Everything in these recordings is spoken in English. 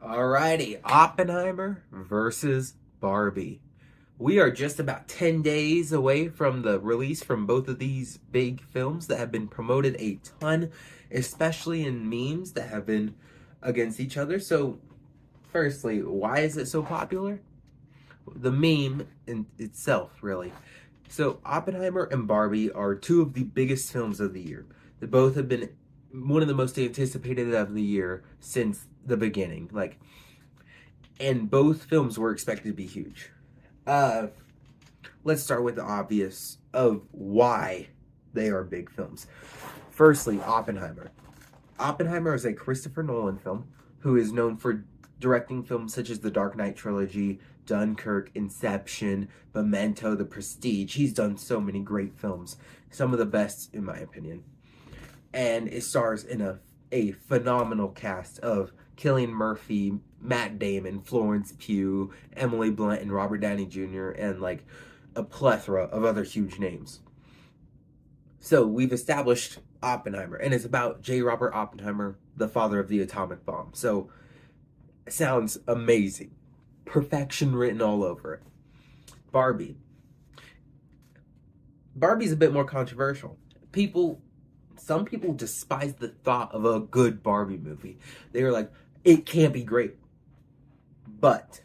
Alrighty, Oppenheimer versus Barbie. We are just about 10 days away from the release from both of these big films that have been promoted a ton, especially in memes that have been against each other. So, firstly, why is it so popular? The meme in itself, really. So, Oppenheimer and Barbie are two of the biggest films of the year. They both have been one of the most anticipated of the year since the beginning. And both films were expected to be huge. Uh, let's start with the obvious of why they are big films. Firstly, Oppenheimer. Oppenheimer is a Christopher Nolan film who is known for directing films such as the Dark Knight trilogy, Dunkirk, Inception, Memento, The Prestige. He's done so many great films, some of the best in my opinion. And it stars in a phenomenal cast of Cillian Murphy, Matt Damon, Florence Pugh, Emily Blunt, and Robert Downey Jr., and like a plethora of other huge names. So we've established Oppenheimer, and it's about J. Robert Oppenheimer, the father of the atomic bomb. So it sounds amazing. Perfection written all over it. Barbie. Barbie's a bit more controversial. Some people despise the thought of a good Barbie movie. They were like, it can't be great. But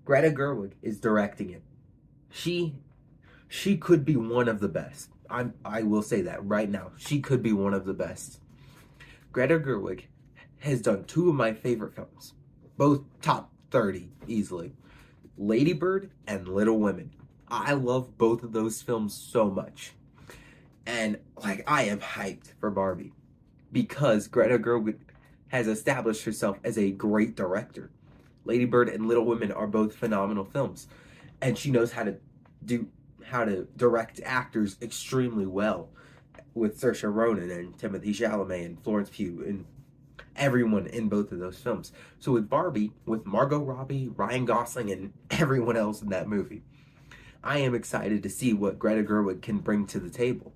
Greta Gerwig is directing it. She could be one of the best. I will say that right now. She could be one of the best. Greta Gerwig has done two of my favorite films. Both top 30 easily. Lady Bird and Little Women. I love both of those films so much. And I am hyped for Barbie because Greta Gerwig has established herself as a great director. Lady Bird and Little Women are both phenomenal films, and she knows how to direct actors extremely well with Saoirse Ronan and Timothée Chalamet and Florence Pugh and everyone in both of those films. So with Barbie, with Margot Robbie, Ryan Gosling, and everyone else in that movie, I am excited to see what Greta Gerwig can bring to the table.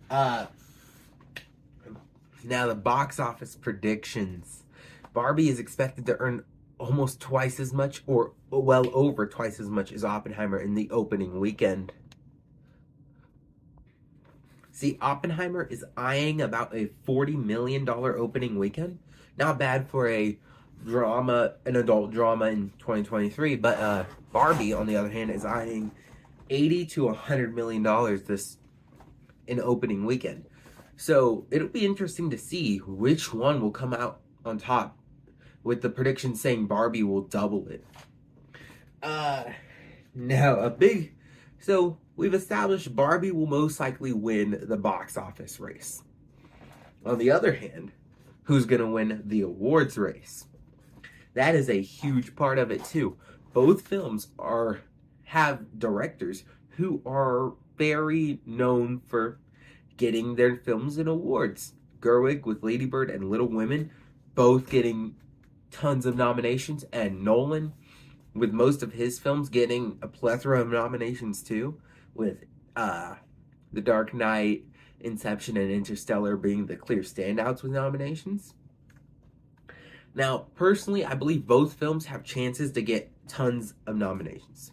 Now the box office predictions. Barbie is expected to earn almost twice as much, or well over twice as much as Oppenheimer in the opening weekend. See, Oppenheimer is eyeing about a $40 million opening weekend. Not bad for an adult drama in 2023, but Barbie, on the other hand, is eyeing $80 to $100 million this in opening weekend. So it'll be interesting to see which one will come out on top, with the prediction saying Barbie will double it. So we've established Barbie will most likely win the box office race. On the other hand, who's going to win the awards race? That is a huge part of it too. Both films have directors who are very known for getting their films in awards. Gerwig with Lady Bird and Little Women both getting tons of nominations, and Nolan with most of his films getting a plethora of nominations too, with The Dark Knight, Inception, and Interstellar being the clear standouts with nominations. Now, personally, I believe both films have chances to get tons of nominations.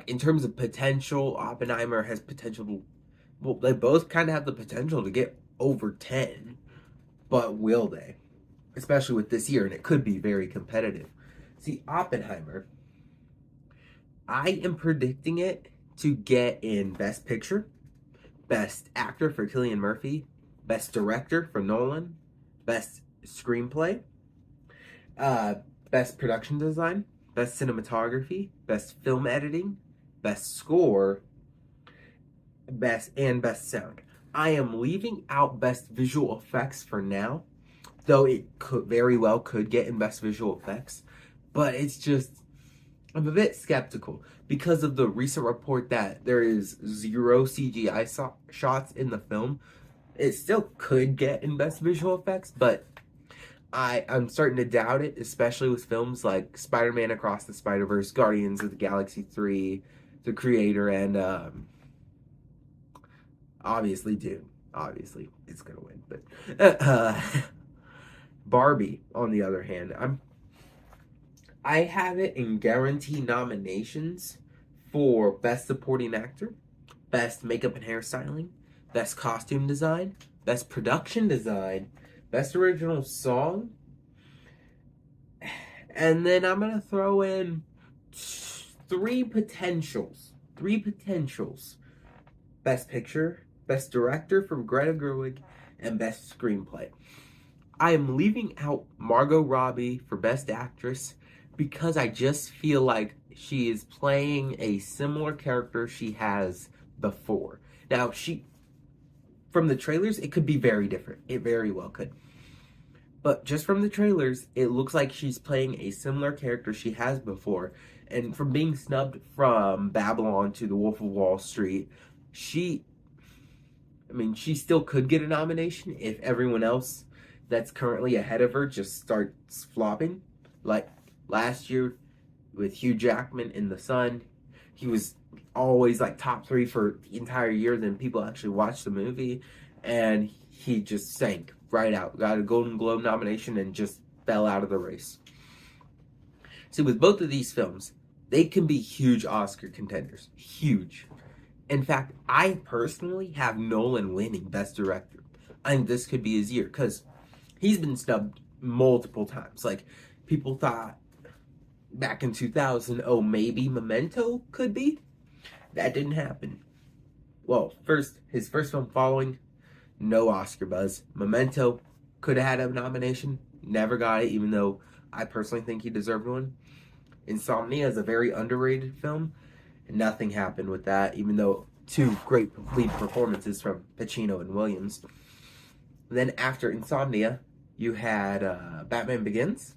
In terms of potential, Oppenheimer has potential to, well, they both kind of have the potential to get over 10, but will they? Especially with this year, and it could be very competitive. See, Oppenheimer, I am predicting it to get in Best Picture, Best Actor for Cillian Murphy, Best Director for Nolan, Best Screenplay, Best Production Design, Best Cinematography, Best Film Editing, Best Score, Best Sound. I am leaving out Best Visual Effects for now, though it could very well could get in Best Visual Effects, but it's just, I'm a bit skeptical because of the recent report that there is zero CGI shots in the film. It still could get in Best Visual Effects, but I'm starting to doubt it, especially with films like Spider-Man Across the Spider-Verse, Guardians of the Galaxy 3, The Creator, and obviously Dune. Obviously, it's gonna win, but Barbie, on the other hand, I have it in guarantee nominations for Best Supporting Actor, Best Makeup and Hairstyling, Best Costume Design, Best Production Design, Best Original Song, and then I'm gonna throw in three potentials. Best Picture, Best Director from Greta Gerwig, and Best Screenplay. I am leaving out Margot Robbie for Best Actress because I just feel like she is playing a similar character she has before. Now, from the trailers, it could be very different. It very well could. But just from the trailers, it looks like she's playing a similar character she has before. And from being snubbed from Babylon to The Wolf of Wall Street, she still could get a nomination if everyone else that's currently ahead of her just starts flopping. Like last year with Hugh Jackman in The Sun, he was always like top 3 for the entire year. Then people actually watched the movie, and he just sank right out. Got a Golden Globe nomination and just fell out of the race. See, with both of these films, they can be huge Oscar contenders. Huge. In fact, I personally have Nolan winning Best Director. I think this could be his year because he's been snubbed multiple times. Like, people thought back in 2000, oh, maybe Memento could be. That didn't happen. Well, his first film following, no Oscar buzz. Memento could have had a nomination, never got it, even though I personally think he deserved one. Insomnia is a very underrated film. Nothing happened with that, even though 2 great lead performances from Pacino and Williams. Then after Insomnia, you had Batman Begins.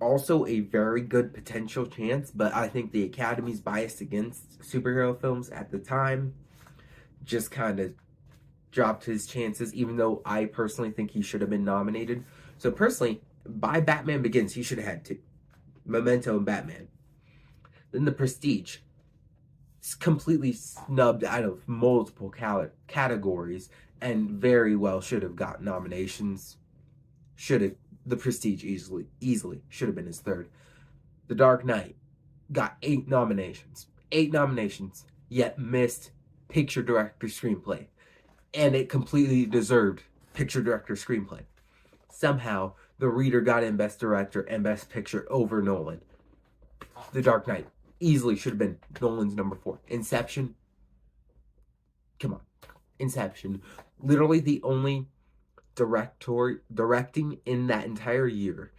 Also a very good potential chance, but I think the Academy's biased against superhero films at the time just kind of dropped his chances, even though I personally think he should have been nominated. So personally, by Batman Begins, he should have had 2. Memento and Batman. Then The Prestige. It's completely snubbed out of multiple categories and very well should have got nominations. The Prestige easily should have been his 3rd. The Dark Knight got 8 nominations. 8 nominations, yet missed Picture Director Screenplay. And it completely deserved Picture Director Screenplay. Somehow, The Reader got in Best Director and Best Picture over Nolan. The Dark Knight easily should have been Nolan's number 4. Inception. Come on. Inception. Literally the only directing in that entire year,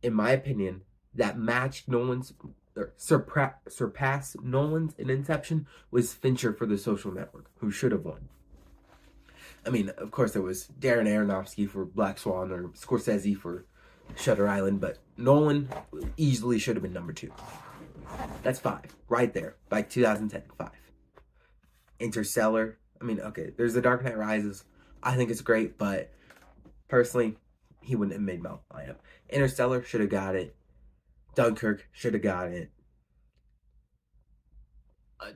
in my opinion, that matched Nolan's, or surpassed Nolan's in Inception was Fincher for The Social Network, who should have won. I mean, of course, there was Darren Aronofsky for Black Swan or Scorsese for Shutter Island, but Nolan easily should have been number 2. That's 5, right there, by 2010, 5. Interstellar, okay, there's The Dark Knight Rises. I think it's great, but personally, he wouldn't have made Mount Lion. Interstellar should have got it. Dunkirk should have got it.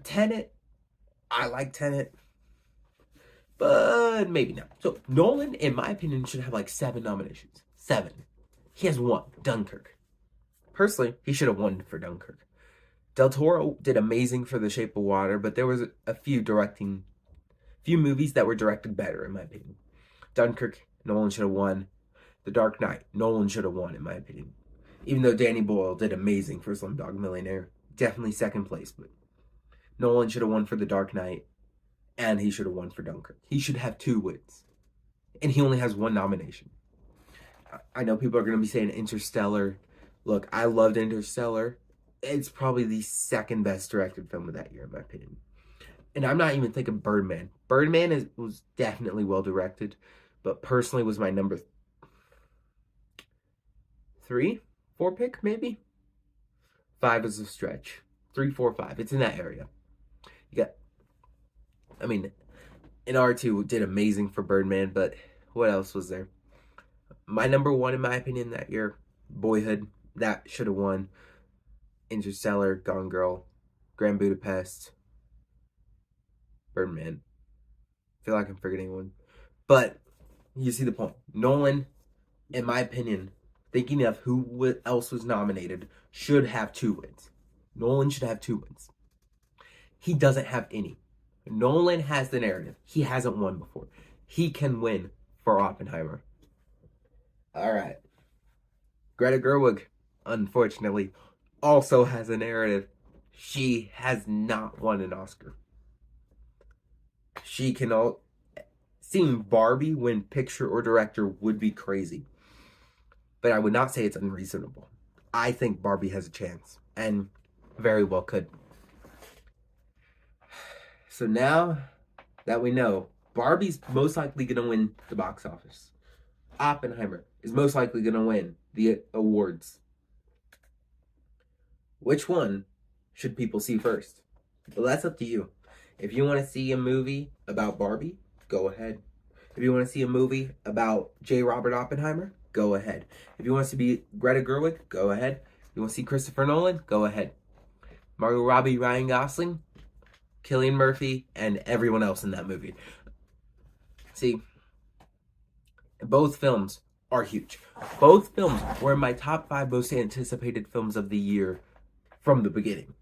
Tenet, I like Tenet, but maybe not. So Nolan, in my opinion, should have like 7 nominations. 7. He has 1, Dunkirk. Personally, he should have won for Dunkirk. Del Toro did amazing for The Shape of Water, but there was a few movies that were directed better, in my opinion. Dunkirk, Nolan should have won. The Dark Knight, Nolan should have won, in my opinion. Even though Danny Boyle did amazing for Slumdog Millionaire. Definitely 2nd place, but Nolan should have won for The Dark Knight, and he should have won for Dunkirk. He should have 2 wins. And he only has 1 nomination. I know people are going to be saying Interstellar. Look, I loved Interstellar. It's probably the 2nd best directed film of that year, in my opinion. And I'm not even thinking Birdman. Birdman was definitely well directed, but personally was my number 3, 4 pick, maybe? 5 is a stretch. 3, 4, 5. It's in that area. And R2 did amazing for Birdman, but what else was there? My number 1, in my opinion, that year, Boyhood. That should have won. Interstellar, Gone Girl, Grand Budapest, Birdman. I feel like I'm forgetting one. But you see the point. Nolan in my opinion, thinking of who else was nominated, should have 2 wins. Nolan should have 2 wins. He doesn't have any. Nolan has the narrative. He hasn't won before. He can win for Oppenheimer. All right. Greta Gerwig, unfortunately, also has a narrative. She has not won an Oscar. She can all... Seeing Barbie win picture or director would be crazy. But I would not say it's unreasonable. I think Barbie has a chance, and very well could. So now that we know, Barbie's most likely going to win the box office. Oppenheimer is most likely going to win the awards. Which one should people see first? Well, that's up to you. If you want to see a movie about Barbie, go ahead. If you want to see a movie about J. Robert Oppenheimer, go ahead. If you want to see Greta Gerwig, go ahead. If you want to see Christopher Nolan, go ahead. Margot Robbie, Ryan Gosling, Cillian Murphy, and everyone else in that movie. See, both films are huge. Both films were in my top 5 most anticipated films of the year from the beginning.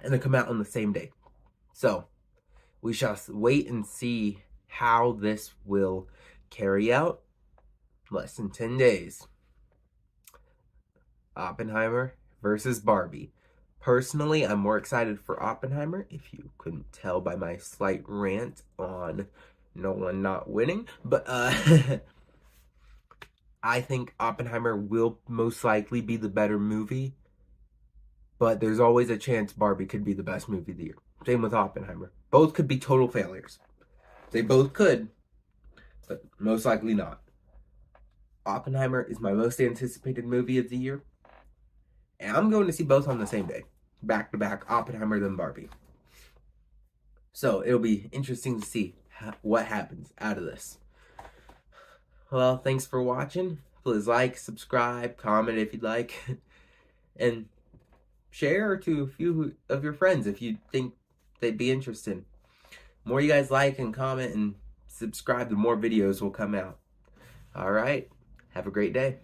And they come out on the same day. So, we shall wait and see how this will carry out. Less than 10 days. Oppenheimer versus Barbie. Personally, I'm more excited for Oppenheimer, if you couldn't tell by my slight rant on Nolan not winning. But I think Oppenheimer will most likely be the better movie. But there's always a chance Barbie could be the best movie of the year. Same with Oppenheimer. Both could be total failures. They both could, but most likely not. Oppenheimer is my most anticipated movie of the year. And I'm going to see both on the same day. Back to back, Oppenheimer then Barbie. So it'll be interesting to see what happens out of this. Well, thanks for watching. Please like, subscribe, comment if you'd like. And share to a few of your friends if you think they'd be interested. The more you guys like and comment and subscribe, the more videos will come out. Alright, have a great day.